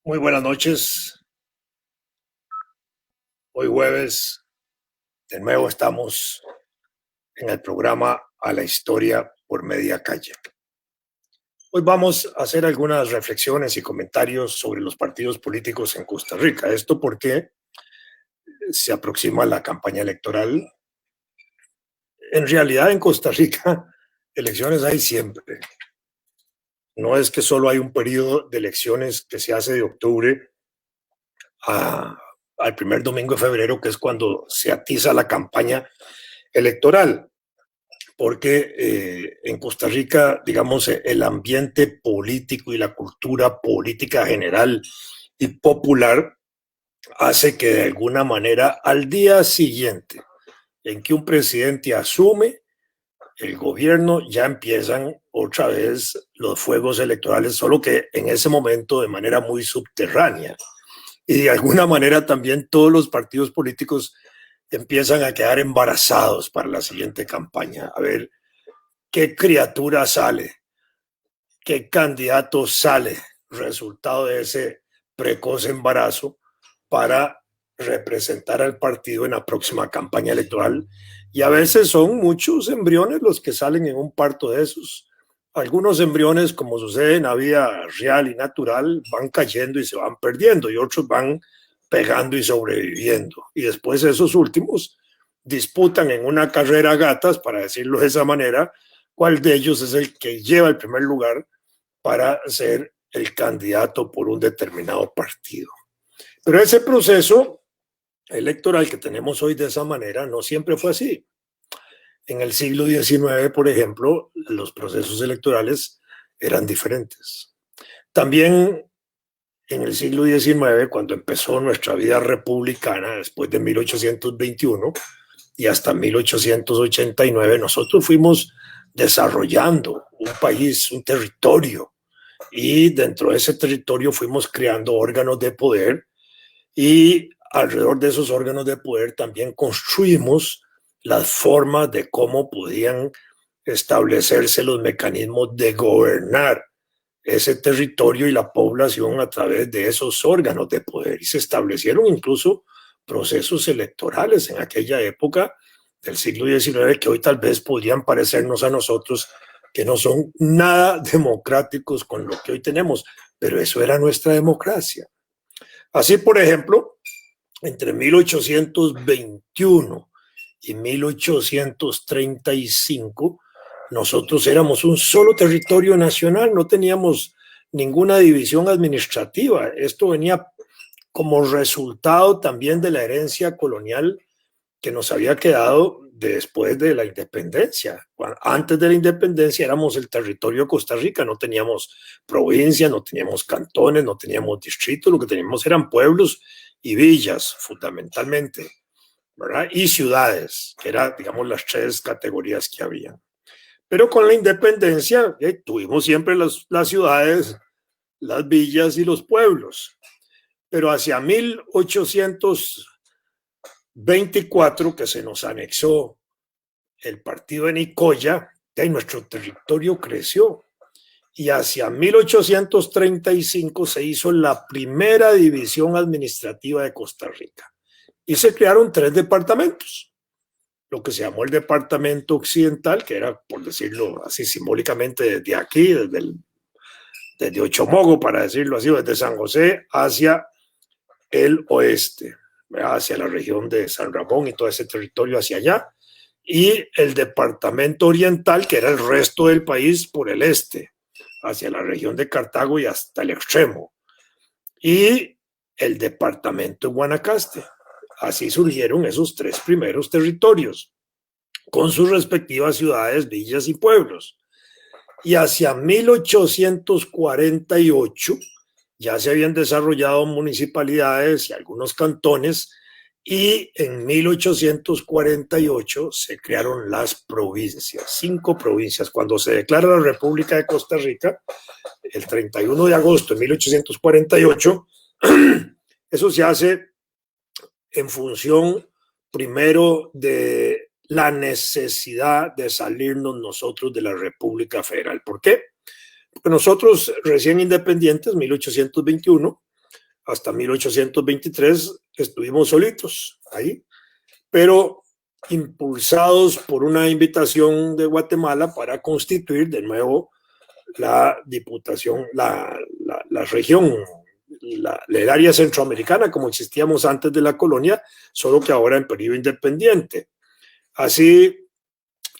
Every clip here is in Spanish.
Muy buenas noches. Hoy jueves, de nuevo estamos en el programa A la Historia por Media Calle. Hoy vamos a hacer algunas reflexiones y comentarios sobre los partidos políticos en Costa Rica. Esto porque se aproxima la campaña electoral. En realidad, en Costa Rica, elecciones hay siempre. No es que solo hay un periodo de elecciones que se hace de octubre a, al primer domingo de febrero, que es cuando se atiza la campaña electoral. Porque en Costa Rica, digamos, el ambiente político y la cultura política general y popular hace que de alguna manera al día siguiente en que un presidente asume el gobierno ya empiezan otra vez los fuegos electorales, solo que en ese momento de manera muy subterránea. Y de alguna manera también todos los partidos políticos empiezan a quedar embarazados para la siguiente campaña. A ver, ¿qué criatura sale? ¿Qué candidato sale resultado de ese precoz embarazo para representar al partido en la próxima campaña electoral? Y a veces son muchos embriones los que salen en un parto de esos. Algunos embriones, como sucede en la vida real y natural, van cayendo y se van perdiendo, y otros van pegando y sobreviviendo. Y después esos últimos disputan en una carrera a gatas, para decirlo de esa manera, cuál de ellos es el que lleva el primer lugar para ser el candidato por un determinado partido. Pero ese proceso electoral que tenemos hoy de esa manera no siempre fue así. En el siglo XIX, por ejemplo, los procesos electorales eran diferentes. También en el siglo XIX, cuando empezó nuestra vida republicana, después de 1821 y hasta 1889, nosotros fuimos desarrollando un país, un territorio, y dentro de ese territorio fuimos creando órganos de poder y alrededor de esos órganos de poder también construimos las formas de cómo podían establecerse los mecanismos de gobernar ese territorio y la población a través de esos órganos de poder. Y se establecieron incluso procesos electorales en aquella época del siglo XIX que hoy tal vez podrían parecernos a nosotros que no son nada democráticos con lo que hoy tenemos, pero eso era nuestra democracia. Así, por ejemplo, entre 1821 y 1835, nosotros éramos un solo territorio nacional, no teníamos ninguna división administrativa. Esto venía como resultado también de la herencia colonial que nos había quedado después de la independencia. Antes de la independencia éramos el territorio de Costa Rica, no teníamos provincias, no teníamos cantones, no teníamos distritos, lo que teníamos eran pueblos y villas, fundamentalmente, ¿verdad? Y ciudades, que eran, digamos, las tres categorías que había. Pero con la independencia tuvimos siempre las ciudades, las villas y los pueblos. Pero hacia 1824, que se nos anexó el partido de Nicoya, nuestro territorio creció. Y hacia 1835 se hizo la primera división administrativa de Costa Rica. Y se crearon tres departamentos. Lo que se llamó el departamento occidental, que era, por decirlo así simbólicamente, desde aquí, desde Ochomogo, para decirlo así, desde San José hacia el oeste, hacia la región de San Ramón y todo ese territorio hacia allá, y el departamento oriental, que era el resto del país por el este, hacia la región de Cartago y hasta el extremo, y el departamento de Guanacaste. Así surgieron esos tres primeros territorios, con sus respectivas ciudades, villas y pueblos. Y hacia 1848 ya se habían desarrollado municipalidades y algunos cantones, y en 1848 se crearon las provincias, 5 provincias. Cuando se declara la República de Costa Rica, el 31 de agosto de 1848, eso se hace en función primero de la necesidad de salirnos nosotros de la República Federal. ¿Por qué? Porque nosotros, recién independientes, 1821, hasta 1823 estuvimos solitos ahí, pero impulsados por una invitación de Guatemala para constituir de nuevo la diputación, la región, el área centroamericana como existíamos antes de la colonia, solo que ahora en periodo independiente. Así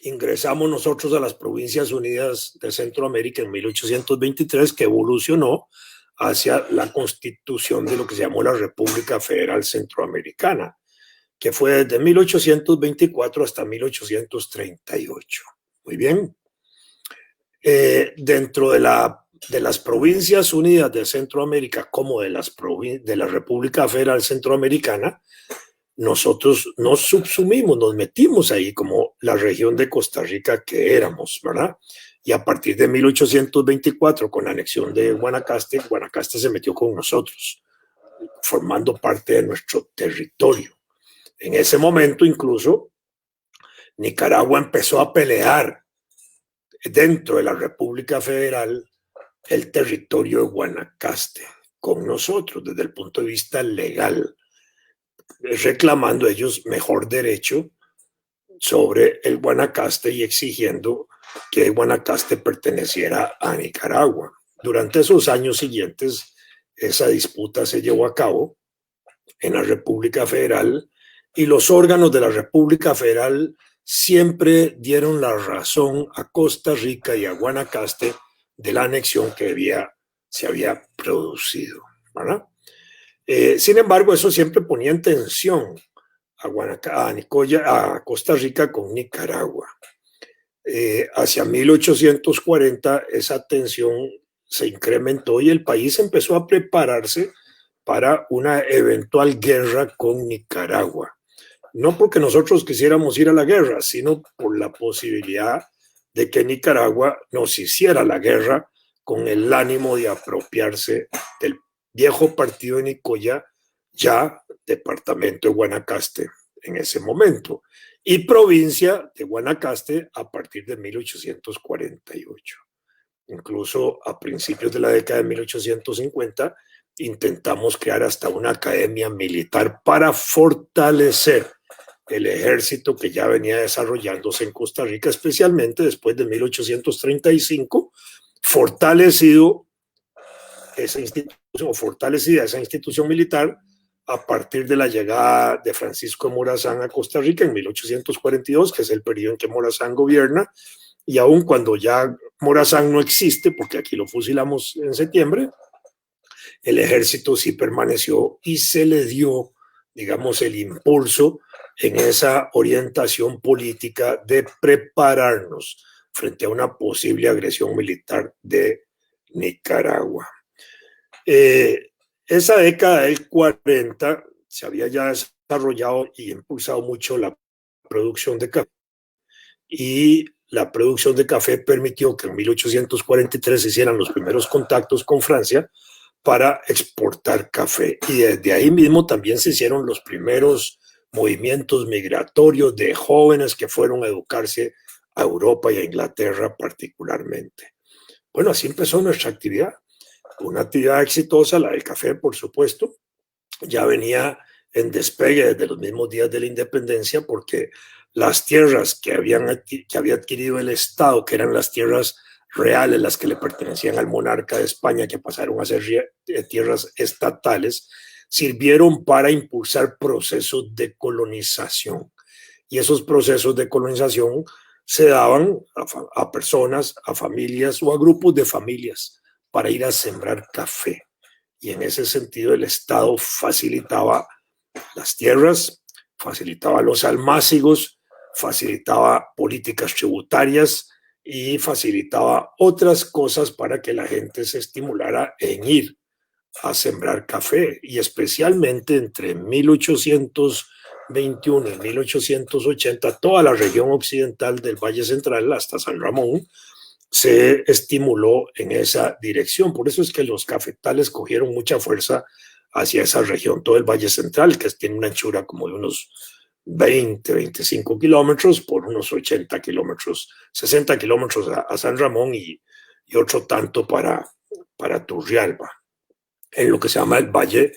ingresamos nosotros a las Provincias Unidas de Centroamérica en 1823, que evolucionó hacia la constitución de lo que se llamó la República Federal Centroamericana, que fue desde 1824 hasta 1838. Muy bien. Dentro de las Provincias Unidas de Centroamérica, como de la República Federal Centroamericana, nosotros nos subsumimos, nos metimos ahí como la región de Costa Rica que éramos, ¿verdad? Y a partir de 1824, con la anexión de Guanacaste, Guanacaste se metió con nosotros, formando parte de nuestro territorio. En ese momento, incluso, Nicaragua empezó a pelear dentro de la República Federal el territorio de Guanacaste con nosotros desde el punto de vista legal, reclamando ellos mejor derecho sobre el Guanacaste y exigiendo que Guanacaste perteneciera a Nicaragua. Durante esos años siguientes, esa disputa se llevó a cabo en la República Federal y los órganos de la República Federal siempre dieron la razón a Costa Rica y a Guanacaste de la anexión que se había producido, ¿verdad? Sin embargo, eso siempre ponía en tensión a Costa Rica con Nicaragua. Hacia 1840 esa tensión se incrementó y el país empezó a prepararse para una eventual guerra con Nicaragua. No porque nosotros quisiéramos ir a la guerra, sino por la posibilidad de que Nicaragua nos hiciera la guerra con el ánimo de apropiarse del viejo partido de Nicoya, ya departamento de Guanacaste en ese momento, y provincia de Guanacaste a partir de 1848. Incluso a principios de la década de 1850 intentamos crear hasta una academia militar para fortalecer el ejército que ya venía desarrollándose en Costa Rica, especialmente después de 1835, fortalecida esa institución militar a partir de la llegada de Francisco de Morazán a Costa Rica en 1842, que es el periodo en que Morazán gobierna, y aun cuando ya Morazán no existe, porque aquí lo fusilamos en septiembre, el ejército sí permaneció y se le dio, digamos, el impulso en esa orientación política de prepararnos frente a una posible agresión militar de Nicaragua. Esa década del 40 se había ya desarrollado y impulsado mucho la producción de café, y la producción de café permitió que en 1843 se hicieran los primeros contactos con Francia para exportar café, y desde ahí mismo también se hicieron los primeros movimientos migratorios de jóvenes que fueron a educarse a Europa y a Inglaterra particularmente. Bueno, así empezó nuestra actividad, una actividad exitosa, la del café, por supuesto. Ya venía en despegue desde los mismos días de la independencia, porque las tierras que había adquirido el Estado, que eran las tierras reales, las que le pertenecían al monarca de España, que pasaron a ser tierras estatales, sirvieron para impulsar procesos de colonización. Y esos procesos de colonización se daban a personas, a familias o a grupos de familias para ir a sembrar café. Y en ese sentido el Estado facilitaba las tierras, facilitaba los almácigos, facilitaba políticas tributarias y facilitaba otras cosas para que la gente se estimulara en ir a sembrar café. Y especialmente entre 1821 y 1880, toda la región occidental del Valle Central hasta San Ramón se estimuló en esa dirección. Por eso es que los cafetales cogieron mucha fuerza hacia esa región, todo el Valle Central, que tiene una anchura como de unos 20, 25 kilómetros por unos 80 kilómetros, 60 kilómetros a San Ramón y otro tanto para Turrialba. en lo que se llama el Valle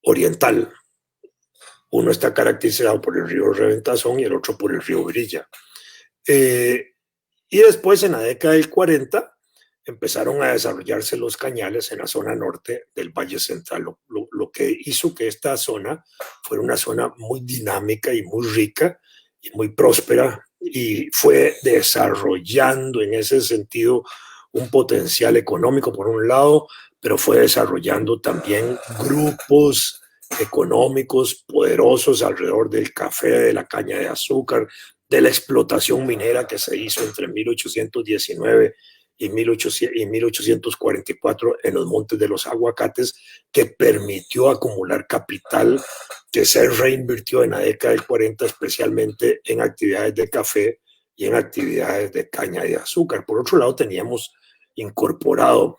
Oriental. Uno está caracterizado por el río Reventazón y el otro por el río Virilla. Y después, en la década del 40, empezaron a desarrollarse los cañales en la zona norte del Valle Central, lo que hizo que esta zona fuera una zona muy dinámica y muy rica y muy próspera, y fue desarrollando en ese sentido un potencial económico por un lado, pero fue desarrollando también grupos económicos poderosos alrededor del café, de la caña de azúcar, de la explotación minera que se hizo entre 1819 y 1844 en los montes de los aguacates, que permitió acumular capital que se reinvirtió en la década del 40, especialmente en actividades de café y en actividades de caña de azúcar. Por otro lado, teníamos incorporado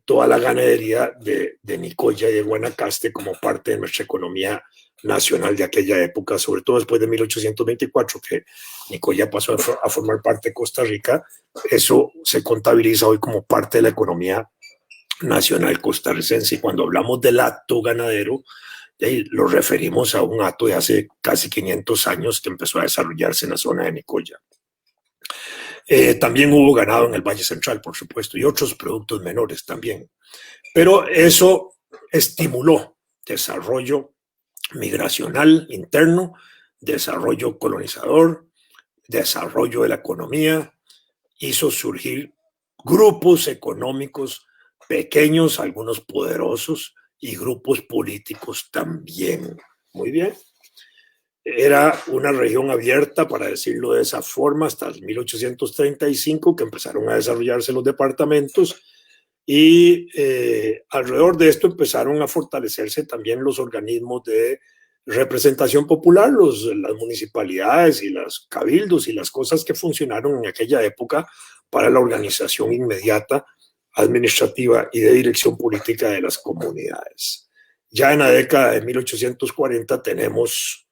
toda la ganadería de Nicoya y de Guanacaste como parte de nuestra economía nacional de aquella época, sobre todo después de 1824, que Nicoya pasó a formar parte de Costa Rica. Eso se contabiliza hoy como parte de la economía nacional costarricense. Y cuando hablamos del acto ganadero, lo referimos a un acto de hace casi 500 años que empezó a desarrollarse en la zona de Nicoya. También hubo ganado en el Valle Central, por supuesto, y otros productos menores también. Pero eso estimuló desarrollo migracional interno, desarrollo colonizador, desarrollo de la economía, hizo surgir grupos económicos pequeños, algunos poderosos, y grupos políticos también. Muy bien. Era una región abierta, para decirlo de esa forma, hasta el 1835, que empezaron a desarrollarse los departamentos, y alrededor de esto empezaron a fortalecerse también los organismos de representación popular, las municipalidades y los cabildos y las cosas que funcionaron en aquella época para la organización inmediata, administrativa y de dirección política de las comunidades. Ya en la década de 1840 tenemos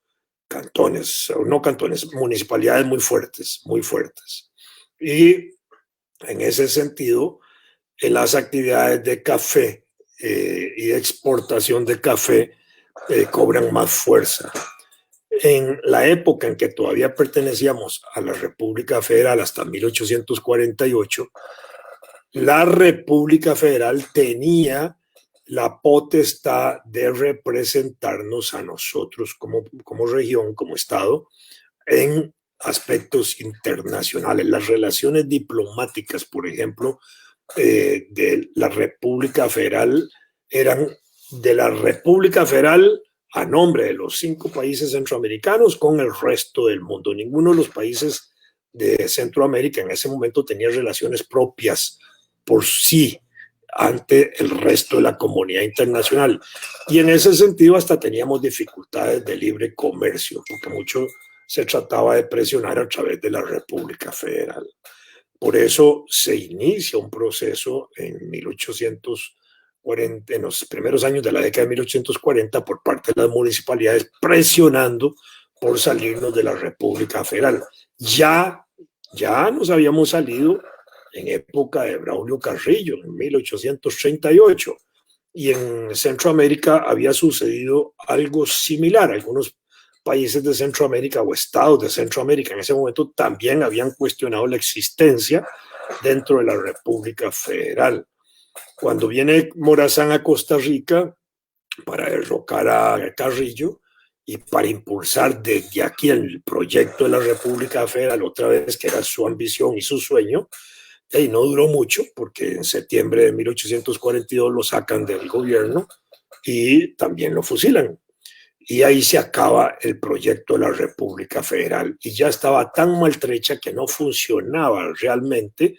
cantones, no cantones, municipalidades muy fuertes, muy fuertes. Y en ese sentido, en las actividades de café y de exportación de café cobran más fuerza. En la época en que todavía pertenecíamos a la República Federal, hasta 1848, la República Federal tenía la potestad de representarnos a nosotros como región, como Estado, en aspectos internacionales. Las relaciones diplomáticas, por ejemplo, de la República Federal eran de la República Federal a nombre de los 5 países centroamericanos con el resto del mundo. Ninguno de los países de Centroamérica en ese momento tenía relaciones propias por sí ante el resto de la comunidad internacional. Y en ese sentido hasta teníamos dificultades de libre comercio, porque mucho se trataba de presionar a través de la República Federal. Por eso se inicia un proceso en 1840, en los primeros años de la década de 1840, por parte de las municipalidades, presionando por salirnos de la República Federal. Ya nos habíamos salido en época de Braulio Carrillo, en 1838, y en Centroamérica había sucedido algo similar. Algunos países de Centroamérica o estados de Centroamérica en ese momento también habían cuestionado la existencia dentro de la República Federal. Cuando viene Morazán a Costa Rica para derrocar a Carrillo y para impulsar desde aquí el proyecto de la República Federal otra vez, que era su ambición y su sueño, y no duró mucho, porque en septiembre de 1842 lo sacan del gobierno y también lo fusilan. Y ahí se acaba el proyecto de la República Federal, y ya estaba tan maltrecha que no funcionaba realmente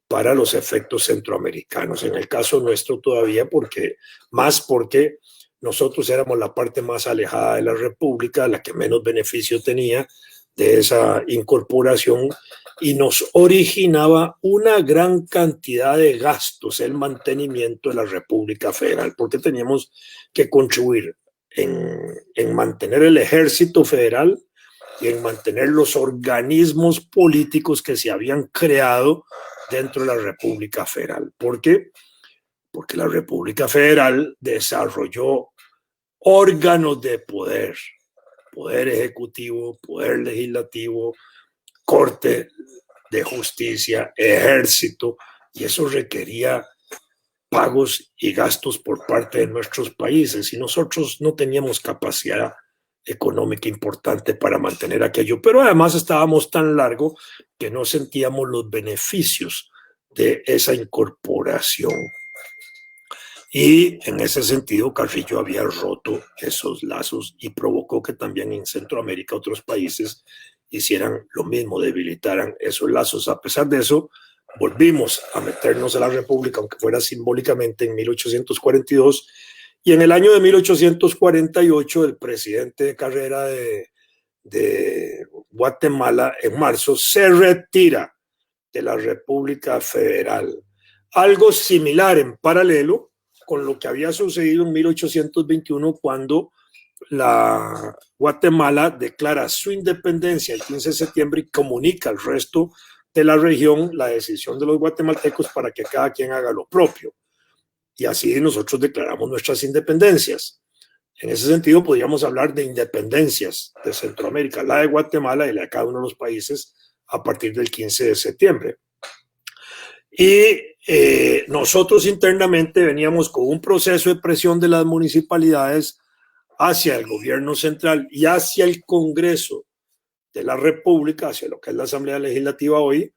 para los efectos centroamericanos. En el caso nuestro todavía, porque nosotros éramos la parte más alejada de la República, la que menos beneficio tenía de esa incorporación, y nos originaba una gran cantidad de gastos el mantenimiento de la República Federal, porque teníamos que contribuir en mantener el ejército federal y en mantener los organismos políticos que se habían creado dentro de la República Federal, porque porque la República Federal desarrolló órganos de poder, poder ejecutivo, poder legislativo, corte de justicia, ejército, y eso requería pagos y gastos por parte de nuestros países, y nosotros no teníamos capacidad económica importante para mantener aquello, pero además estábamos tan largo que no sentíamos los beneficios de esa incorporación. Y en ese sentido, Carrillo había roto esos lazos y provocó que también en Centroamérica otros países hicieran lo mismo, debilitaran esos lazos. A pesar de eso, volvimos a meternos a la República, aunque fuera simbólicamente, en 1842, y en el año de 1848 el presidente de carrera de Guatemala, en marzo, se retira de la República Federal. Algo similar en paralelo con lo que había sucedido en 1821, cuando la Guatemala declara su independencia el 15 de septiembre y comunica al resto de la región la decisión de los guatemaltecos para que cada quien haga lo propio. Y así nosotros declaramos nuestras independencias. En ese sentido, podríamos hablar de independencias de Centroamérica, la de Guatemala y la de cada uno de los países a partir del 15 de septiembre. Y nosotros internamente veníamos con un proceso de presión de las municipalidades hacia el gobierno central y hacia el Congreso de la República, hacia lo que es la Asamblea Legislativa hoy,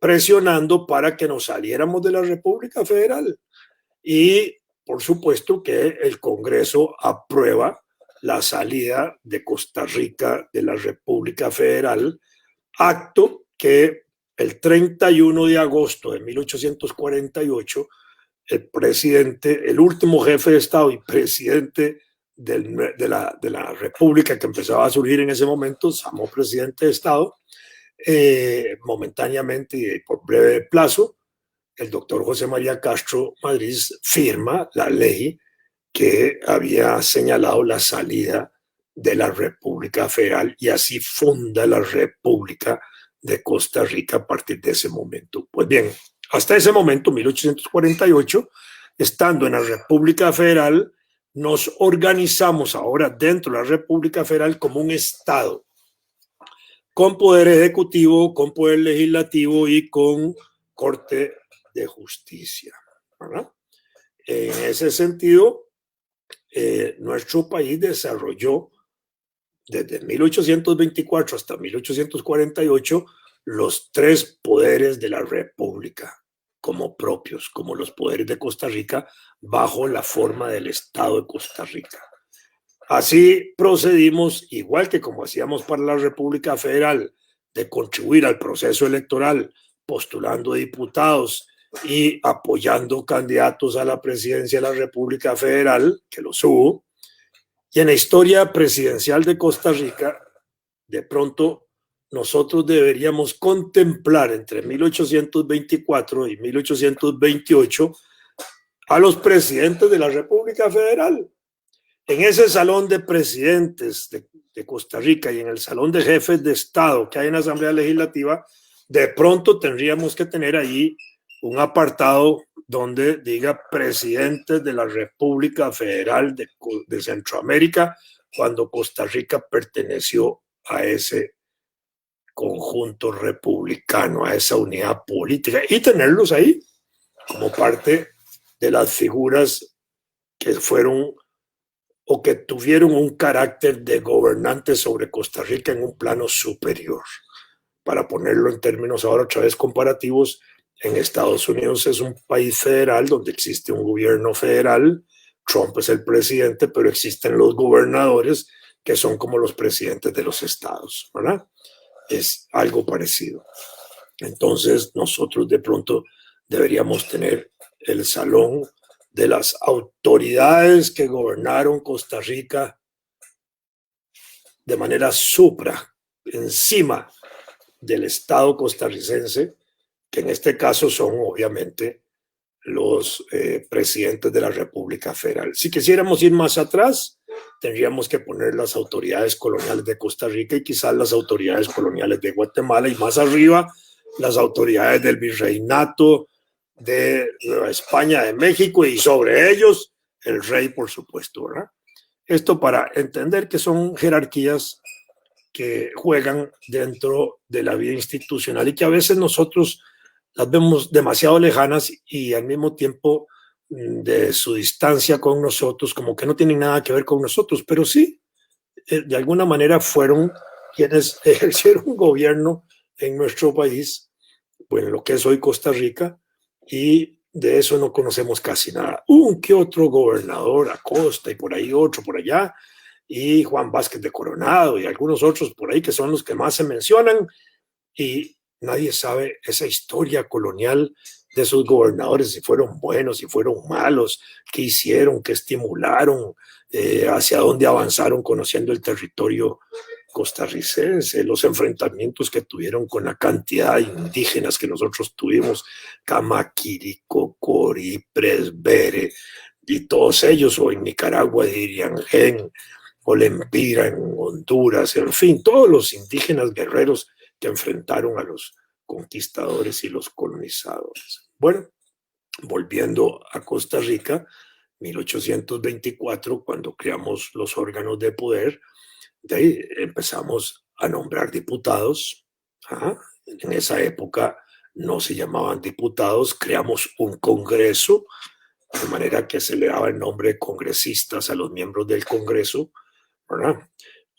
presionando para que nos saliéramos de la República Federal. Y por supuesto que el Congreso aprueba la salida de Costa Rica de la República Federal, acto que el 31 de agosto de 1848, el presidente, el último jefe de Estado y presidente de la República que empezaba a surgir en ese momento, se llamó presidente de Estado, momentáneamente y por breve plazo, el doctor José María Castro Madrid firma la ley que había señalado la salida de la República Federal y así funda la República de Costa Rica a partir de ese momento. Pues bien, hasta ese momento, 1848, estando en la República Federal, nos organizamos ahora dentro de la República Federal como un Estado, con poder ejecutivo, con poder legislativo y con corte de justicia, ¿verdad? En ese sentido, nuestro país desarrolló desde 1824 hasta 1848 los tres poderes de la República como propios, como los poderes de Costa Rica, bajo la forma del Estado de Costa Rica. Así procedimos, igual que como hacíamos para la República Federal, de contribuir al proceso electoral, postulando diputados y apoyando candidatos a la presidencia de la República Federal, que los hubo. Y en la historia presidencial de Costa Rica, de pronto nosotros deberíamos contemplar entre 1824 y 1828 a los presidentes de la República Federal. En ese salón de presidentes de Costa Rica y en el salón de jefes de Estado que hay en la Asamblea Legislativa, de pronto tendríamos que tener ahí un apartado donde diga presidentes de la República Federal de Centroamérica, cuando Costa Rica perteneció a ese conjunto republicano, a esa unidad política, y tenerlos ahí como parte de las figuras que fueron o que tuvieron un carácter de gobernante sobre Costa Rica en un plano superior. Para ponerlo en términos ahora otra vez comparativos, en Estados Unidos es un país federal donde existe un gobierno federal, Trump es el presidente, pero existen los gobernadores que son como los presidentes de los estados, ¿verdad? Es algo parecido. Entonces nosotros de pronto deberíamos tener el salón de las autoridades que gobernaron Costa Rica de manera encima del Estado costarricense, que en este caso son obviamente los presidentes de la República Federal. Si quisiéramos ir más atrás, tendríamos que poner las autoridades coloniales de Costa Rica y quizás las autoridades coloniales de Guatemala, y más arriba las autoridades del virreinato de Nueva España, de México, y sobre ellos el rey, por supuesto, ¿verdad? Esto para entender que son jerarquías que juegan dentro de la vida institucional y que a veces nosotros las vemos demasiado lejanas y al mismo tiempo de su distancia con nosotros, como que no tienen nada que ver con nosotros, pero sí, de alguna manera fueron quienes ejercieron gobierno en nuestro país, bueno, lo que es hoy Costa Rica, y de eso no conocemos casi nada. Un que otro gobernador, Acosta y por ahí otro por allá, y Juan Vázquez de Coronado y algunos otros por ahí que son los que más se mencionan, y nadie sabe esa historia colonial de esos gobernadores, si fueron buenos, si fueron malos, qué hicieron, qué estimularon, hacia dónde avanzaron conociendo el territorio costarricense, los enfrentamientos que tuvieron con la cantidad de indígenas que nosotros tuvimos, Camaquiri, Cocori, Presbere, y todos ellos, o en Nicaragua dirían Gen, o Lempira en Honduras, en fin, todos los indígenas guerreros que enfrentaron a los conquistadores y los colonizadores. Bueno, volviendo a Costa Rica, 1824, cuando creamos los órganos de poder, de ahí empezamos a nombrar diputados. Ajá. En esa época no se llamaban diputados, creamos un congreso, de manera que se le daba el nombre de congresistas a los miembros del Congreso, ¿verdad?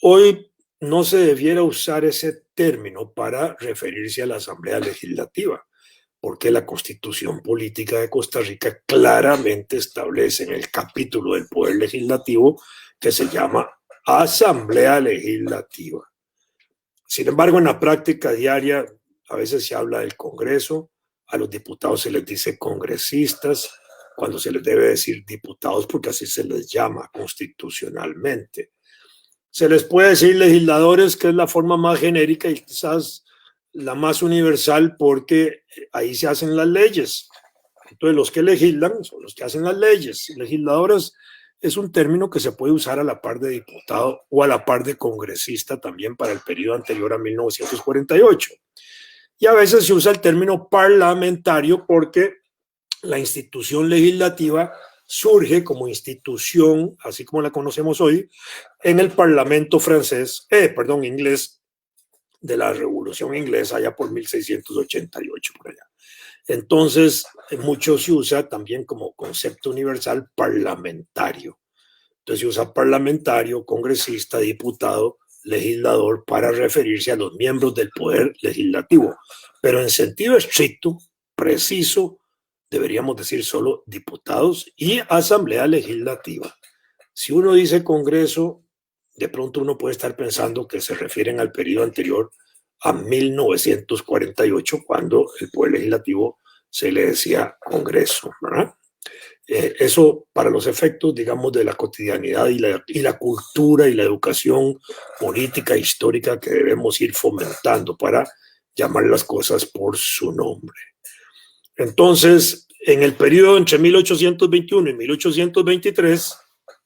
Hoy no se debiera usar ese término para referirse a la Asamblea Legislativa, porque la Constitución Política de Costa Rica claramente establece en el capítulo del Poder Legislativo que se llama Asamblea Legislativa. Sin embargo, en la práctica diaria a veces se habla del Congreso, a los diputados se les dice congresistas, cuando se les debe decir diputados porque así se les llama constitucionalmente. Se les puede decir legisladores, que es la forma más genérica y quizás la más universal, porque ahí se hacen las leyes. Entonces, los que legislan son los que hacen las leyes. Legisladores es un término que se puede usar a la par de diputado o a la par de congresista también para el periodo anterior a 1948. Y a veces se usa el término parlamentario porque la institución legislativa surge como institución, así como la conocemos hoy, en el Parlamento inglés, de la Revolución Inglesa, allá por 1688, por allá. Entonces, mucho se usa también como concepto universal parlamentario. Entonces, se usa parlamentario, congresista, diputado, legislador, para referirse a los miembros del poder legislativo. Pero en sentido estricto, preciso, deberíamos decir solo diputados y asamblea legislativa. Si uno dice Congreso, de pronto uno puede estar pensando que se refieren al periodo anterior a 1948, cuando el Poder Legislativo se le decía Congreso, ¿verdad? Eso para los efectos, digamos, de la cotidianidad y la cultura y la educación política e histórica que debemos ir fomentando para llamar las cosas por su nombre. Entonces, en el periodo entre 1821 y 1823,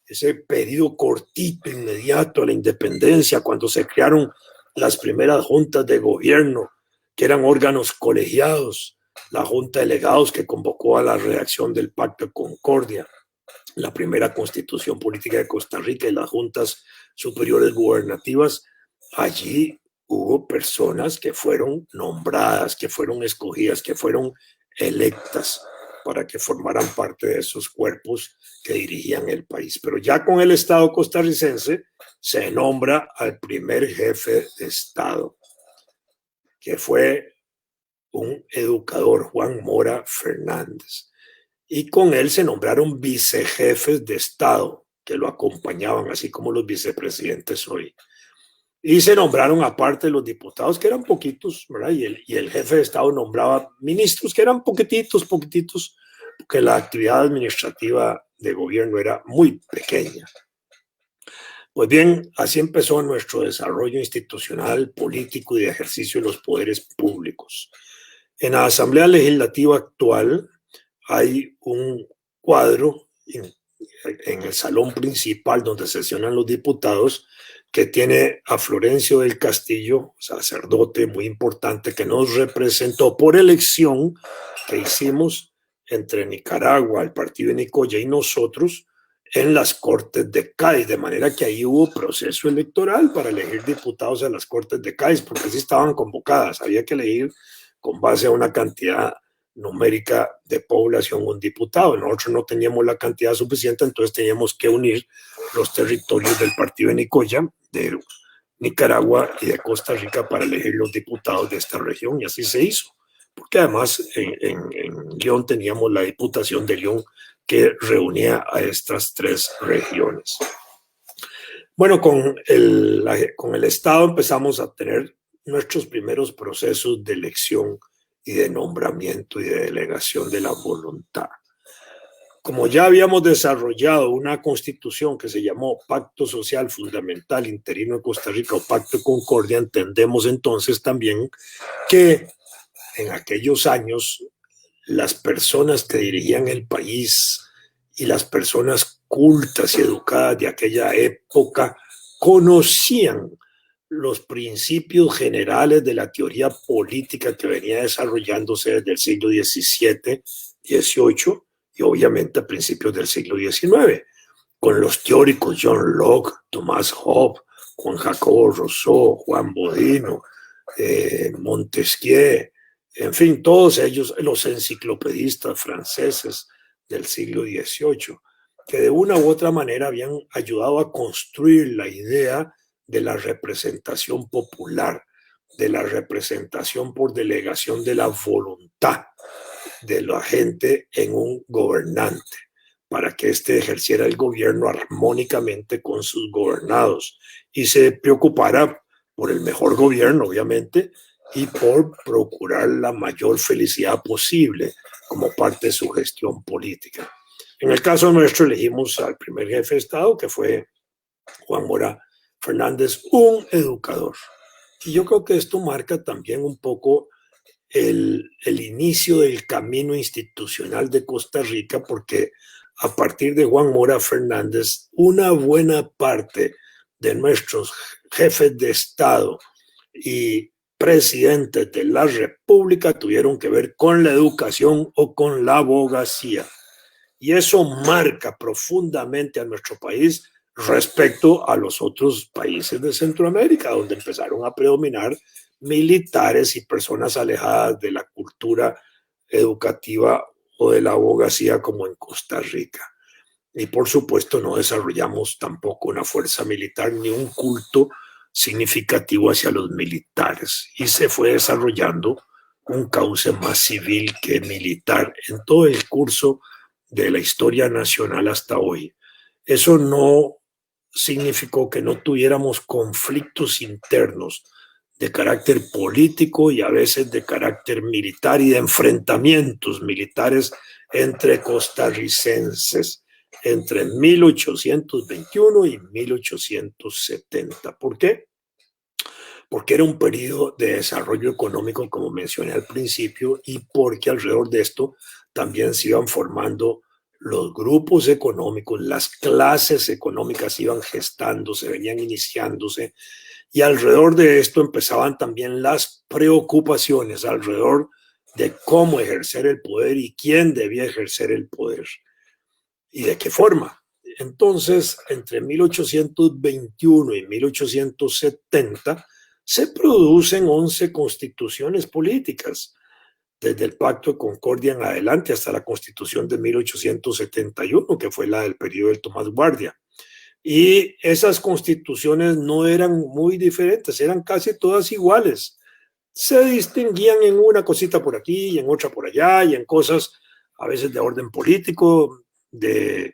ese periodo cortito, inmediato a la independencia, cuando se crearon las primeras juntas de gobierno, que eran órganos colegiados, la Junta de Delegados que convocó a la redacción del Pacto de Concordia, la primera Constitución Política de Costa Rica y las juntas superiores gubernativas, allí hubo personas que fueron nombradas, que fueron escogidas, que fueron electas para que formaran parte de esos cuerpos que dirigían el país. Pero ya con el Estado costarricense se nombra al primer jefe de Estado, que fue un educador, Juan Mora Fernández. Y con él se nombraron vicejefes de Estado, que lo acompañaban, así como los vicepresidentes hoy. Y se nombraron aparte los diputados, que eran poquitos, ¿verdad? Y el jefe de Estado nombraba ministros, que eran poquititos, porque la actividad administrativa de gobierno era muy pequeña. Pues bien, así empezó nuestro desarrollo institucional, político y de ejercicio de los poderes públicos. En la Asamblea Legislativa actual hay un cuadro en el salón principal donde sesionan los diputados, que tiene a Florencio del Castillo, sacerdote muy importante que nos representó por elección que hicimos entre Nicaragua, el partido de Nicoya y nosotros en las Cortes de Cádiz, de manera que ahí hubo proceso electoral para elegir diputados a las Cortes de Cádiz, porque sí estaban convocadas, había que elegir con base a una cantidad numérica de población un diputado. Nosotros no teníamos la cantidad suficiente, entonces teníamos que unir los territorios del partido de Nicoya, de Nicaragua y de Costa Rica para elegir los diputados de esta región, y así se hizo, porque además en León teníamos la Diputación de León que reunía a estas tres regiones. Bueno, con el Estado empezamos a tener nuestros primeros procesos de elección y de nombramiento y de delegación de la voluntad. Como ya habíamos desarrollado una constitución que se llamó Pacto Social Fundamental Interino de Costa Rica o Pacto de Concordia, entendemos entonces también que en aquellos años las personas que dirigían el país y las personas cultas y educadas de aquella época conocían los principios generales de la teoría política que venía desarrollándose desde el siglo XVII, XVIII y obviamente a principios del siglo XIX, con los teóricos John Locke, Thomas Hobbes, Juan Jacobo Rousseau, Juan Bodino, Montesquieu, en fin, todos ellos, los enciclopedistas franceses del siglo XVIII, que de una u otra manera habían ayudado a construir la idea de la representación popular, de la representación por delegación de la voluntad de la gente en un gobernante, para que éste ejerciera el gobierno armónicamente con sus gobernados y se preocupara por el mejor gobierno, obviamente, y por procurar la mayor felicidad posible como parte de su gestión política. En el caso nuestro elegimos al primer jefe de Estado, que fue Juan Mora Fernández, un educador. Y yo creo que esto marca también un poco el inicio del camino institucional de Costa Rica, porque a partir de Juan Mora Fernández, una buena parte de nuestros jefes de Estado y presidentes de la República tuvieron que ver con la educación o con la abogacía. Y eso marca profundamente a nuestro país respecto a los otros países de Centroamérica, donde empezaron a predominar militares y personas alejadas de la cultura educativa o de la abogacía como en Costa Rica. Y por supuesto no desarrollamos tampoco una fuerza militar ni un culto significativo hacia los militares, y se fue desarrollando un cauce más civil que militar en todo el curso de la historia nacional hasta hoy. Eso no significó que no tuviéramos conflictos internos de carácter político y a veces de carácter militar y de enfrentamientos militares entre costarricenses entre 1821 y 1870. ¿Por qué? Porque era un periodo de desarrollo económico, como mencioné al principio, y porque alrededor de esto también se iban formando los grupos económicos, las clases económicas iban gestándose, venían iniciándose, y alrededor de esto empezaban también las preocupaciones alrededor de cómo ejercer el poder y quién debía ejercer el poder y de qué forma. Entonces, entre 1821 y 1870 se producen 11 constituciones políticas, desde el Pacto de Concordia en adelante hasta la Constitución de 1871, que fue la del periodo del Tomás Guardia. Y esas constituciones no eran muy diferentes, eran casi todas iguales. Se distinguían en una cosita por aquí y en otra por allá y en cosas a veces de orden político, de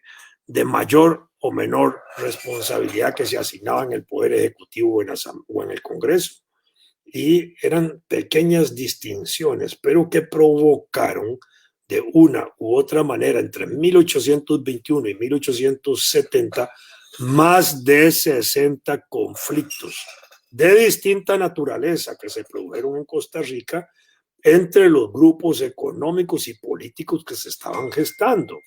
mayor o menor responsabilidad que se asignaba en el Poder Ejecutivo o en el Congreso. Y eran pequeñas distinciones, pero que provocaron de una u otra manera entre 1821 y 1870 más de 60 conflictos de distinta naturaleza que se produjeron en Costa Rica entre los grupos económicos y políticos que se estaban gestando.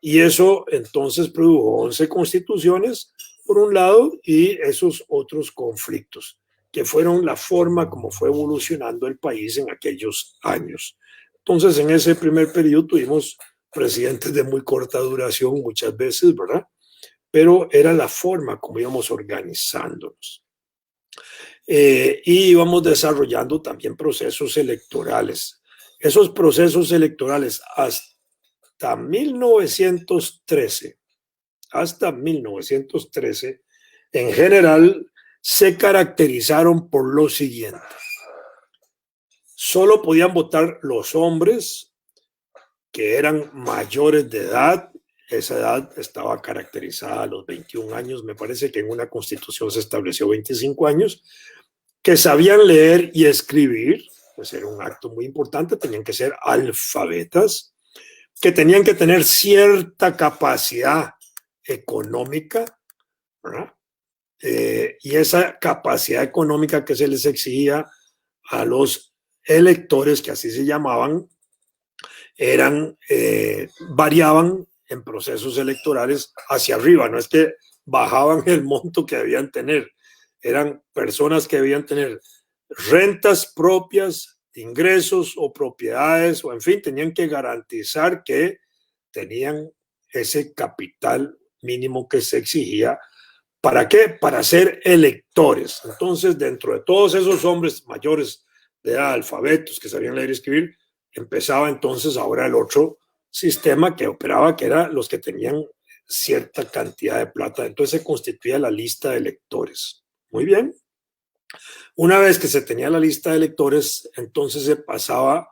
Y eso entonces produjo 11 constituciones, por un lado, y esos otros conflictos, que fueron la forma como fue evolucionando el país en aquellos años. Entonces, en ese primer periodo tuvimos presidentes de muy corta duración muchas veces, ¿verdad? Pero era la forma como íbamos organizándonos. Y íbamos desarrollando también procesos electorales. Esos procesos electorales hasta 1913, en general, se caracterizaron por lo siguiente. Solo podían votar los hombres que eran mayores de edad. Esa edad estaba caracterizada a los 21 años. Me parece que en una constitución se estableció 25 años, que sabían leer y escribir, pues era un acto muy importante, tenían que ser alfabetas, que tenían que tener cierta capacidad económica, ¿verdad? Y esa capacidad económica que se les exigía a los electores, que así se llamaban, variaban en procesos electorales hacia arriba. No es que bajaban el monto que debían tener, eran personas que debían tener rentas propias, ingresos o propiedades, o en fin, tenían que garantizar que tenían ese capital mínimo que se exigía. ¿Para qué? Para ser electores. Entonces, dentro de todos esos hombres mayores de edad, alfabetos, que sabían leer y escribir, empezaba entonces ahora el otro sistema que operaba, que eran los que tenían cierta cantidad de plata. Entonces se constituía la lista de electores. Muy bien. Una vez que se tenía la lista de electores, entonces se pasaba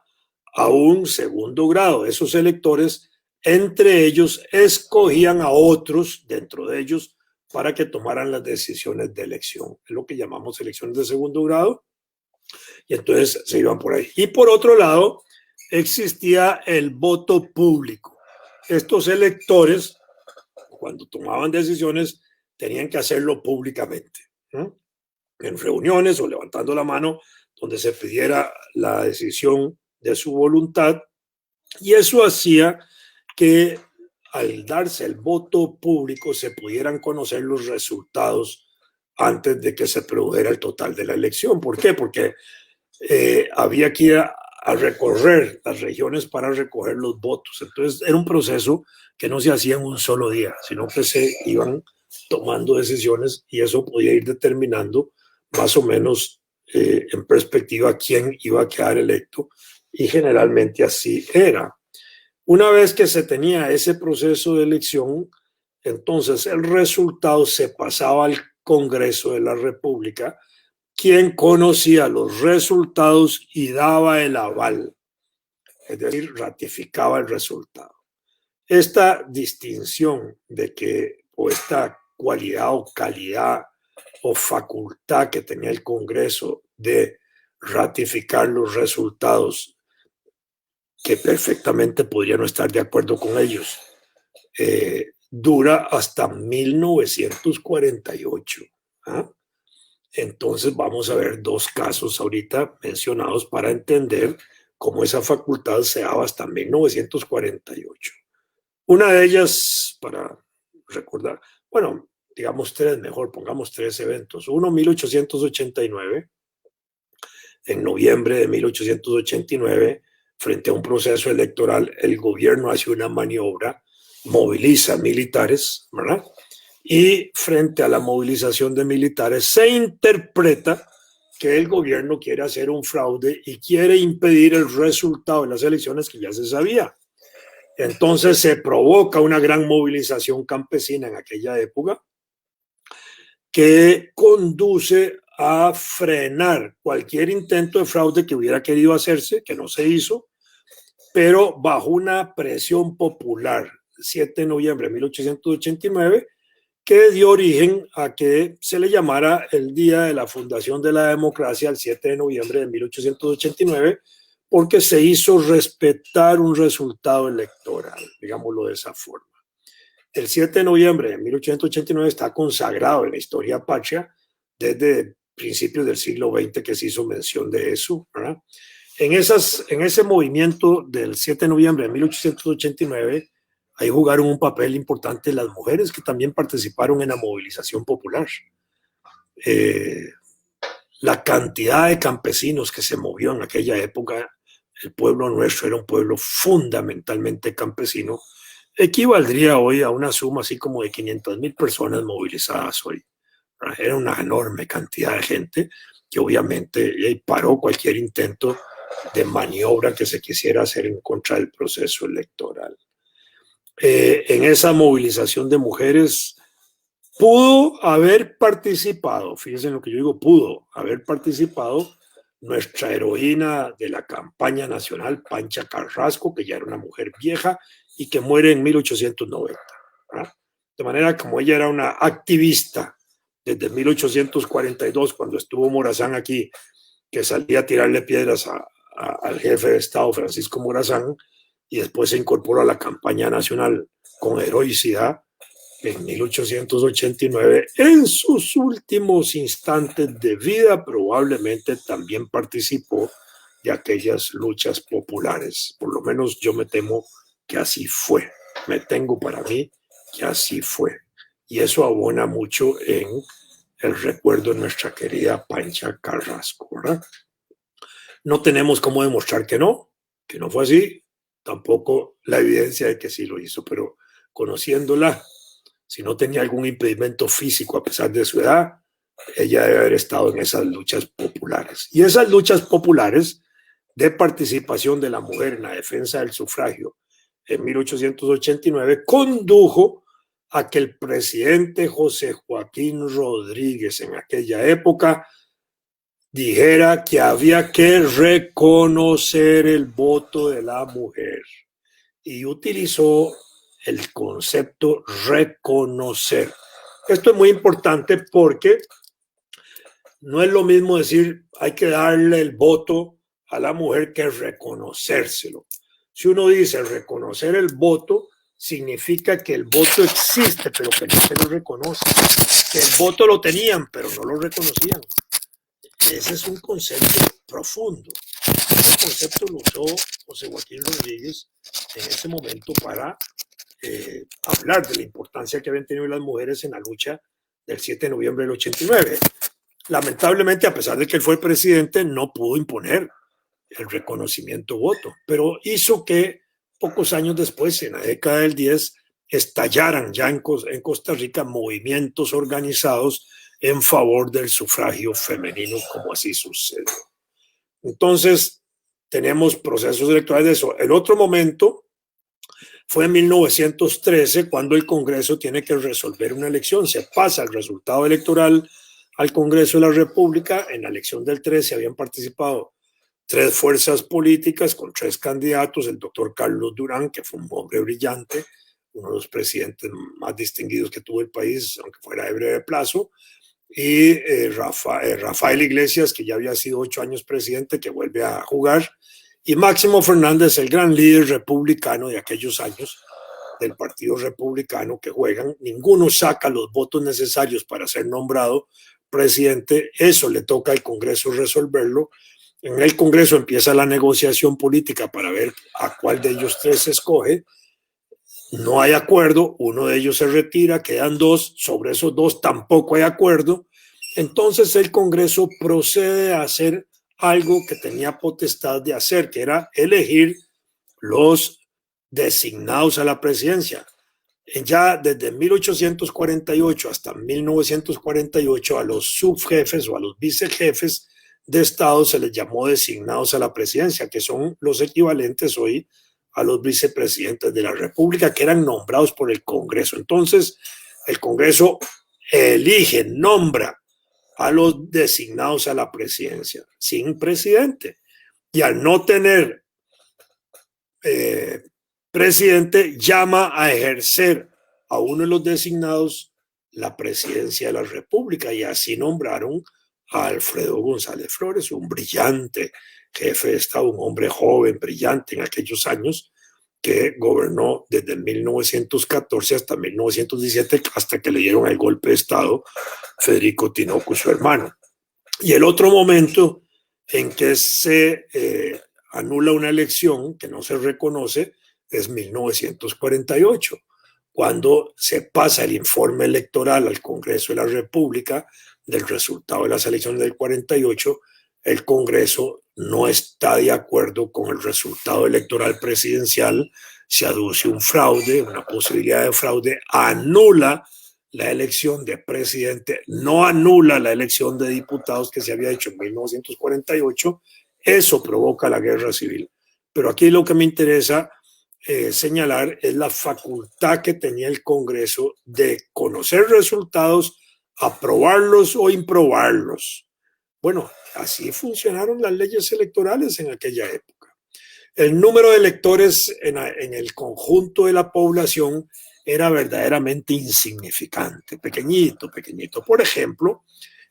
a un segundo grado. Esos electores, entre ellos, escogían a otros dentro de ellos para que tomaran las decisiones de elección. Es lo que llamamos elecciones de segundo grado. Y entonces se iban por ahí. Y por otro lado, existía el voto público. Estos electores, cuando tomaban decisiones, tenían que hacerlo públicamente, ¿no? En reuniones o levantando la mano, donde se pidiera la decisión de su voluntad. Y eso hacía que al darse el voto público se pudieran conocer los resultados antes de que se produjera el total de la elección. ¿Por qué? Porque había que ir a recorrer las regiones para recoger los votos. Entonces era un proceso que no se hacía en un solo día, sino que se iban tomando decisiones y eso podía ir determinando más o menos en perspectiva quién iba a quedar electo, y generalmente así era. Una vez que se tenía ese proceso de elección, entonces el resultado se pasaba al Congreso de la República, quien conocía los resultados y daba el aval, es decir, ratificaba el resultado. Esta distinción de que, o esta cualidad o calidad o facultad que tenía el Congreso de ratificar los resultados, que perfectamente podría no estar de acuerdo con ellos, dura hasta 1948. ¿Ah? Entonces vamos a ver dos casos ahorita mencionados para entender cómo esa facultad se daba hasta 1948. Una de ellas, para recordar, bueno, digamos tres, mejor, pongamos tres eventos. Uno, 1889, en noviembre de 1889, frente a un proceso electoral, el gobierno hace una maniobra, moviliza militares, ¿verdad? Y frente a la movilización de militares se interpreta que el gobierno quiere hacer un fraude y quiere impedir el resultado de las elecciones que ya se sabía. Entonces se provoca una gran movilización campesina en aquella época que conduce a frenar cualquier intento de fraude que hubiera querido hacerse, que no se hizo, pero bajo una presión popular, 7 de noviembre de 1889, que dio origen a que se le llamara el Día de la Fundación de la Democracia, el 7 de noviembre de 1889, porque se hizo respetar un resultado electoral, digámoslo de esa forma. El 7 de noviembre de 1889 está consagrado en la historia patria desde principios del siglo XX que se hizo mención de eso, ¿verdad? En ese movimiento del 7 de noviembre de 1889, ahí jugaron un papel importante las mujeres que también participaron en la movilización popular. La cantidad de campesinos que se movió en aquella época el pueblo nuestro era un pueblo fundamentalmente campesino, equivaldría hoy a una suma así como de 500,000 personas movilizadas hoy. Era una enorme cantidad de gente que obviamente paró cualquier intento de maniobra que se quisiera hacer en contra del proceso electoral. En esa movilización de mujeres pudo haber participado, fíjense en lo que yo digo, pudo haber participado nuestra heroína de la campaña nacional, Pancha Carrasco, que ya era una mujer vieja y que muere en 1890. ¿verdad? De manera como ella era una activista desde 1842, cuando estuvo Morazán aquí, que salía a tirarle piedras al jefe de Estado, Francisco Morazán, y después se incorporó a la campaña nacional con heroicidad en 1889, en sus últimos instantes de vida, probablemente también participó de aquellas luchas populares. Por lo menos yo me temo que así fue. Me tengo para mí que así fue. Y eso abona mucho en el recuerdo de nuestra querida Pancha Carrasco, ¿verdad? No tenemos cómo demostrar que no fue así, tampoco la evidencia de que sí lo hizo, pero conociéndola, si no tenía algún impedimento físico a pesar de su edad, ella debe haber estado en esas luchas populares. Y esas luchas populares de participación de la mujer en la defensa del sufragio en 1889 condujo a que el presidente José Joaquín Rodríguez en aquella época dijera que había que reconocer el voto de la mujer y utilizó el concepto reconocer. Esto es muy importante porque no es lo mismo decir hay que darle el voto a la mujer que reconocérselo. Si uno dice reconocer el voto, significa que el voto existe, pero que no se lo reconoce. Que el voto lo tenían, pero no lo reconocían. Ese es un concepto profundo. Ese concepto lo usó José Joaquín Rodríguez en ese momento para hablar de la importancia que habían tenido las mujeres en la lucha del 7 de noviembre del 89. Lamentablemente, a pesar de que él fue presidente, no pudo imponer el reconocimiento voto, pero hizo que pocos años después, en la década del 10, estallaran ya en Costa Rica movimientos organizados en favor del sufragio femenino, como así sucedió. Entonces, tenemos procesos electorales de eso. El otro momento fue en 1913, cuando el Congreso tiene que resolver una elección. Se pasa el resultado electoral al Congreso de la República. En la elección del 13 habían participado 3 fuerzas políticas con 3 candidatos. El doctor Carlos Durán, que fue un hombre brillante, uno de los presidentes más distinguidos que tuvo el país, aunque fuera de breve plazo, y Rafael Iglesias, que ya había sido 8 años presidente, que vuelve a jugar, y Máximo Fernández, el gran líder republicano de aquellos años del Partido Republicano, que juegan. Ninguno saca los votos necesarios para ser nombrado presidente. Eso le toca al Congreso resolverlo. En el Congreso empieza la negociación política para ver a cuál de ellos 3 se escoge. No hay acuerdo, uno de ellos se retira, quedan 2, sobre esos 2 tampoco hay acuerdo. Entonces el Congreso procede a hacer algo que tenía potestad de hacer, que era elegir los designados a la presidencia. Ya desde 1848 hasta 1948 a los subjefes o a los vicejefes de Estado se les llamó designados a la presidencia, que son los equivalentes hoy a los vicepresidentes de la República, que eran nombrados por el Congreso. Entonces, el Congreso elige, nombra a los designados a la presidencia, sin presidente. Y al no tener presidente, llama a ejercer a uno de los designados la presidencia de la República, y así nombraron a Alfredo González Flores, un brillante jefe de Estado, un hombre joven, brillante en aquellos años, que gobernó desde 1914 hasta 1917, hasta que le dieron el golpe de Estado Federico Tinoco, su hermano. Y el otro momento en que se anula una elección que no se reconoce es 1948, cuando se pasa el informe electoral al Congreso de la República del resultado de las elecciones del 48. El Congreso no está de acuerdo con el resultado electoral presidencial, se aduce un fraude, una posibilidad de fraude, anula la elección de presidente, no anula la elección de diputados que se había hecho en 1948, eso provoca la guerra civil. Pero aquí lo que me interesa señalar es la facultad que tenía el Congreso de conocer resultados, aprobarlos o improbarlos. Bueno, así funcionaron las leyes electorales en aquella época. El número de electores en el conjunto de la población era verdaderamente insignificante, pequeñito, pequeñito. Por ejemplo,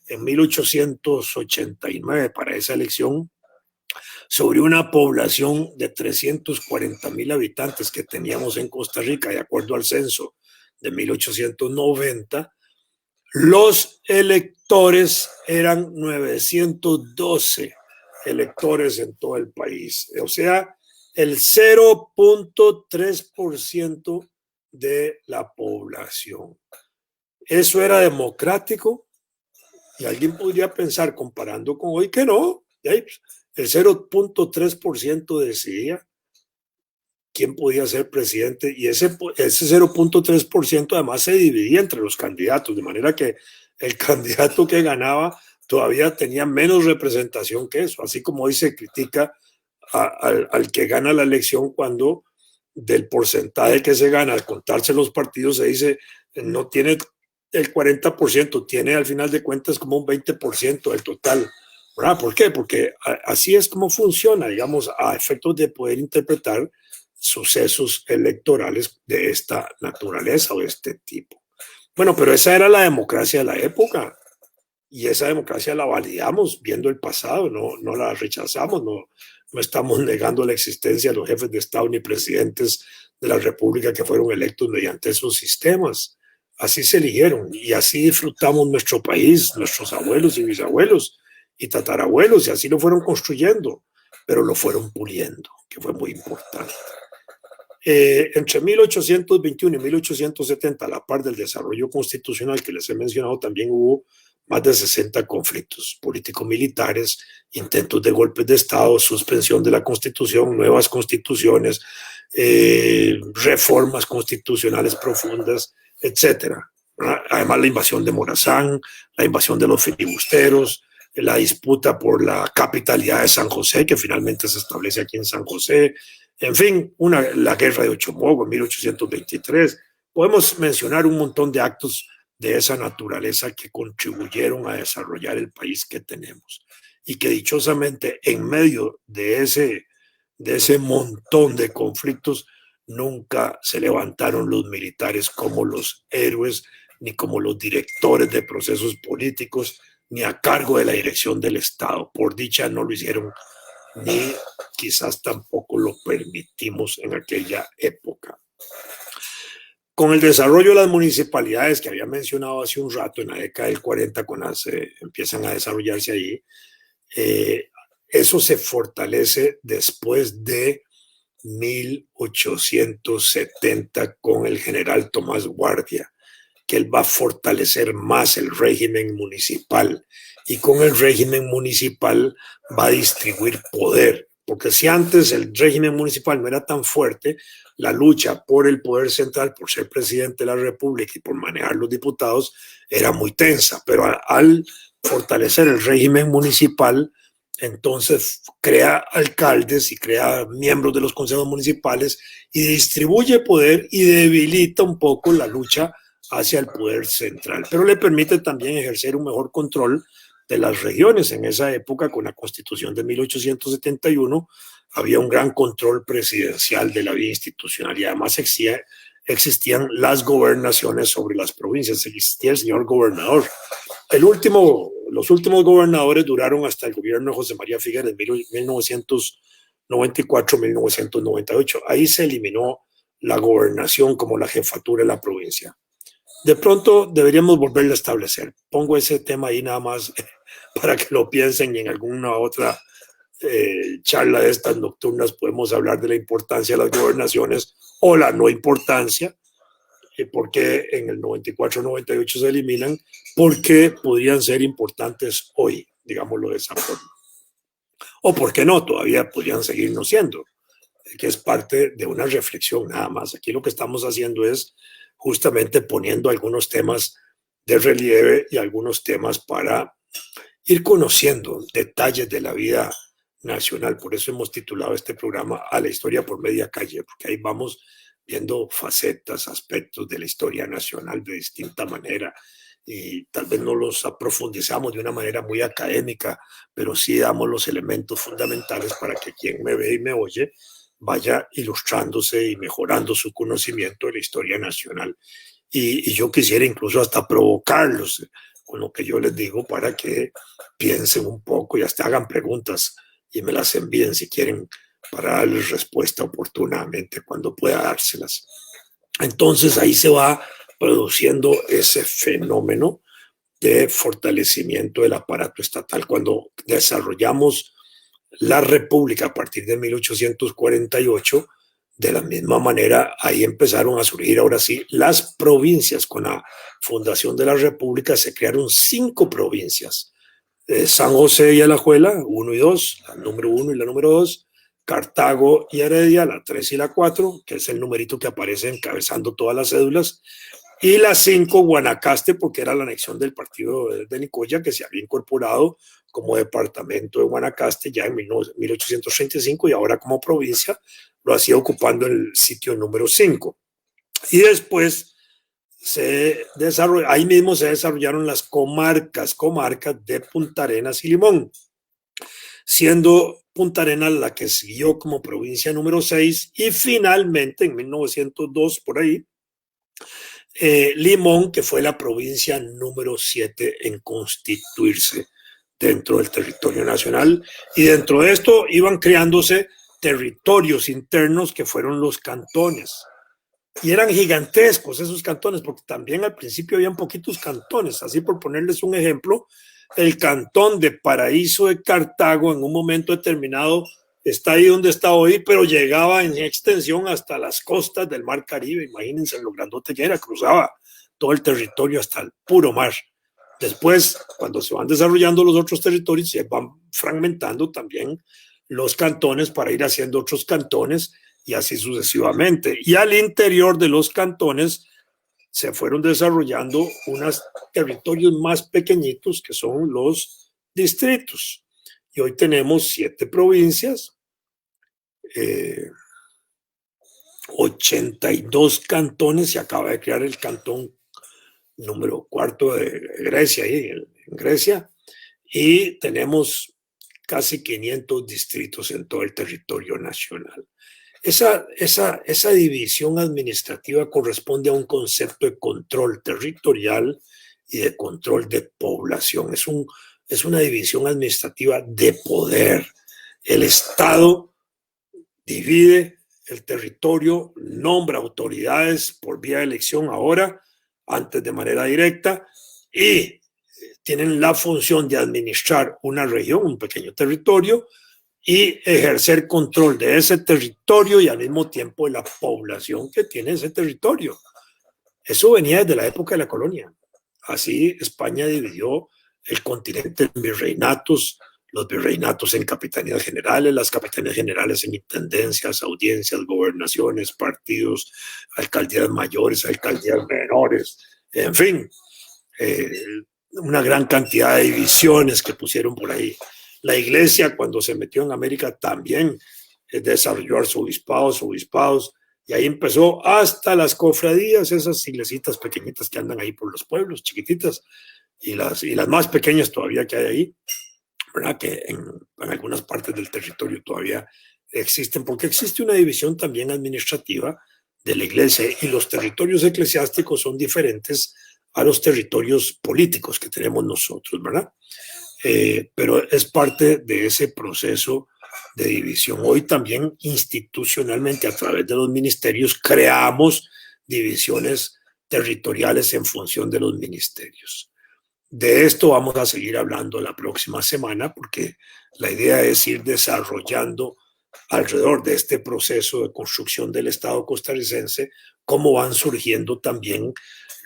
en 1889, para esa elección, sobre una población de 340,000 habitantes que teníamos en Costa Rica, de acuerdo al censo de 1890, los electores eran 912 electores en todo el país. O sea, el 0.3% de la población. ¿Eso era democrático? Y alguien podría pensar, comparando con hoy, que no. El 0.3% decidía quién podía ser presidente, y ese 0.3% además se dividía entre los candidatos, de manera que el candidato que ganaba todavía tenía menos representación que eso, así como hoy se critica al que gana la elección cuando del porcentaje que se gana al contarse los partidos se dice no tiene el 40%, tiene al final de cuentas como un 20% del total. ¿Verdad? ¿Por qué? Porque así es como funciona, digamos, a efectos de poder interpretar sucesos electorales de esta naturaleza o de este tipo. Bueno, pero esa era la democracia de la época, y esa democracia la validamos viendo el pasado, no la rechazamos, no estamos negando la existencia de los jefes de Estado ni presidentes de la República que fueron electos mediante esos sistemas. Así se eligieron y así disfrutamos nuestro país, nuestros abuelos y bisabuelos y tatarabuelos, y así lo fueron construyendo, pero lo fueron puliendo, que fue muy importante. Entre 1821 y 1870, a la par del desarrollo constitucional que les he mencionado, también hubo más de 60 conflictos político-militares, intentos de golpes de Estado, suspensión de la Constitución, nuevas constituciones, reformas constitucionales profundas, etcétera. Además, la invasión de Morazán, la invasión de los filibusteros, la disputa por la capitalidad de San José, que finalmente se establece aquí en San José, en fin, la guerra de Ochomogo en 1823. Podemos mencionar un montón de actos de esa naturaleza que contribuyeron a desarrollar el país que tenemos y que dichosamente en medio de ese montón de conflictos nunca se levantaron los militares como los héroes ni como los directores de procesos políticos ni a cargo de la dirección del Estado. Por dicha no lo hicieron, ni quizás tampoco lo permitimos en aquella época. Con el desarrollo de las municipalidades que había mencionado hace un rato, en la década del 40, cuando empiezan a desarrollarse allí, eso se fortalece después de 1870 con el general Tomás Guardia, que él va a fortalecer más el régimen municipal, y con el régimen municipal va a distribuir poder, porque si antes el régimen municipal no era tan fuerte, la lucha por el poder central, por ser presidente de la República y por manejar los diputados, era muy tensa, pero al fortalecer el régimen municipal, entonces crea alcaldes y crea miembros de los consejos municipales y distribuye poder y debilita un poco la lucha hacia el poder central, pero le permite también ejercer un mejor control de las regiones. En esa época, con la Constitución de 1871, había un gran control presidencial de la vida institucional, y además existían las gobernaciones sobre las provincias, existía el señor gobernador. Los últimos gobernadores duraron hasta el gobierno de José María Figueres en 1994-1998. Ahí se eliminó la gobernación como la jefatura de la provincia. De pronto deberíamos volverlo a establecer. Pongo ese tema ahí nada más para que lo piensen, y en alguna otra charla de estas nocturnas podemos hablar de la importancia de las gobernaciones o la no importancia, por qué en el 94-98 se eliminan, por qué podrían ser importantes hoy, digámoslo de esa forma. o por qué no, todavía podrían seguirnos siendo, que es parte de una reflexión nada más. Aquí lo que estamos haciendo es justamente poniendo algunos temas de relieve y algunos temas para ir conociendo detalles de la vida nacional. Por eso hemos titulado este programa A la historia por media calle, porque ahí vamos viendo facetas, aspectos de la historia nacional de distinta manera, y tal vez no los aprofundizamos de una manera muy académica, pero sí damos los elementos fundamentales para que quien me ve y me oye vaya ilustrándose y mejorando su conocimiento de la historia nacional. Y yo quisiera incluso hasta provocarlos con lo que yo les digo para que piensen un poco y hasta hagan preguntas y me las envíen si quieren para darles respuesta oportunamente cuando pueda dárselas. Entonces ahí se va produciendo ese fenómeno de fortalecimiento del aparato estatal. Cuando desarrollamos la República a partir de 1848, de la misma manera, ahí empezaron a surgir ahora sí las provincias. Con la fundación de la República se crearon 5 provincias. San José y Alajuela, 1 y 2, la número 1 y la número 2. Cartago y Heredia, la 3 y la 4, que es el numerito que aparece encabezando todas las cédulas. Y la 5, Guanacaste, porque era la anexión del partido de Nicoya, que se había incorporado como departamento de Guanacaste ya en 1835 y ahora como provincia lo hacía ocupando el sitio número 5. Y después ahí mismo se desarrollaron las comarcas de Punta Arenas y Limón, siendo Punta Arenas la que siguió como provincia número 6 y finalmente en 1902 por ahí, Limón, que fue la provincia número 7 en constituirse dentro del territorio nacional, y dentro de esto iban creándose territorios internos que fueron los cantones. Y eran gigantescos esos cantones, porque también al principio habían poquitos cantones. Así, por ponerles un ejemplo, el cantón de Paraíso de Cartago en un momento determinado está ahí donde está hoy, pero llegaba en extensión hasta las costas del Mar Caribe. Imagínense lo grandote que era, cruzaba todo el territorio hasta el puro mar. Después, cuando se van desarrollando los otros territorios, se van fragmentando también los cantones para ir haciendo otros cantones y así sucesivamente. Y al interior de los cantones se fueron desarrollando unos territorios más pequeñitos que son los distritos. Y hoy tenemos 7 provincias, 82 cantones. Se acaba de crear el cantón número 4 de Grecia, ahí en Grecia, y tenemos casi 500 distritos en todo el territorio nacional. Esa división administrativa corresponde a un concepto de control territorial y de control de población. Es una división administrativa de poder. El Estado divide el territorio, nombra autoridades por vía de elección ahora, antes de manera directa, y tienen la función de administrar una región, un pequeño territorio, y ejercer control de ese territorio y al mismo tiempo de la población que tiene ese territorio. Eso venía desde la época de la colonia. Así España dividió el continente en virreinatos, los virreinatos en capitanías generales, las capitanías generales en intendencias, audiencias, gobernaciones, partidos, alcaldías mayores, alcaldías menores, en fin, una gran cantidad de divisiones que pusieron por ahí. La iglesia, cuando se metió en América, también desarrolló obispados, y ahí empezó hasta las cofradías, esas iglesitas pequeñitas que andan ahí por los pueblos, chiquititas, y las más pequeñas todavía que hay ahí, ¿verdad? Que en algunas partes del territorio todavía existen, porque existe una división también administrativa de la iglesia, y los territorios eclesiásticos son diferentes a los territorios políticos que tenemos nosotros, ¿verdad? Pero es parte de ese proceso de división. Hoy también institucionalmente a través de los ministerios creamos divisiones territoriales en función de los ministerios. De esto vamos a seguir hablando la próxima semana, porque la idea es ir desarrollando alrededor de este proceso de construcción del Estado costarricense cómo van surgiendo también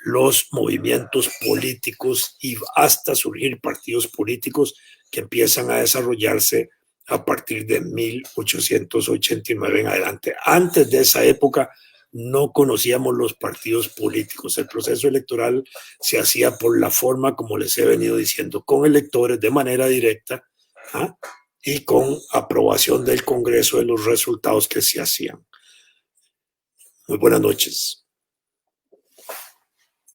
los movimientos políticos y hasta surgir partidos políticos que empiezan a desarrollarse a partir de 1889 en adelante. Antes de esa época no conocíamos los partidos políticos. El proceso electoral se hacía por la forma, como les he venido diciendo, con electores de manera directa, ¿ah?, y con aprobación del Congreso de los resultados que se hacían. Muy buenas noches.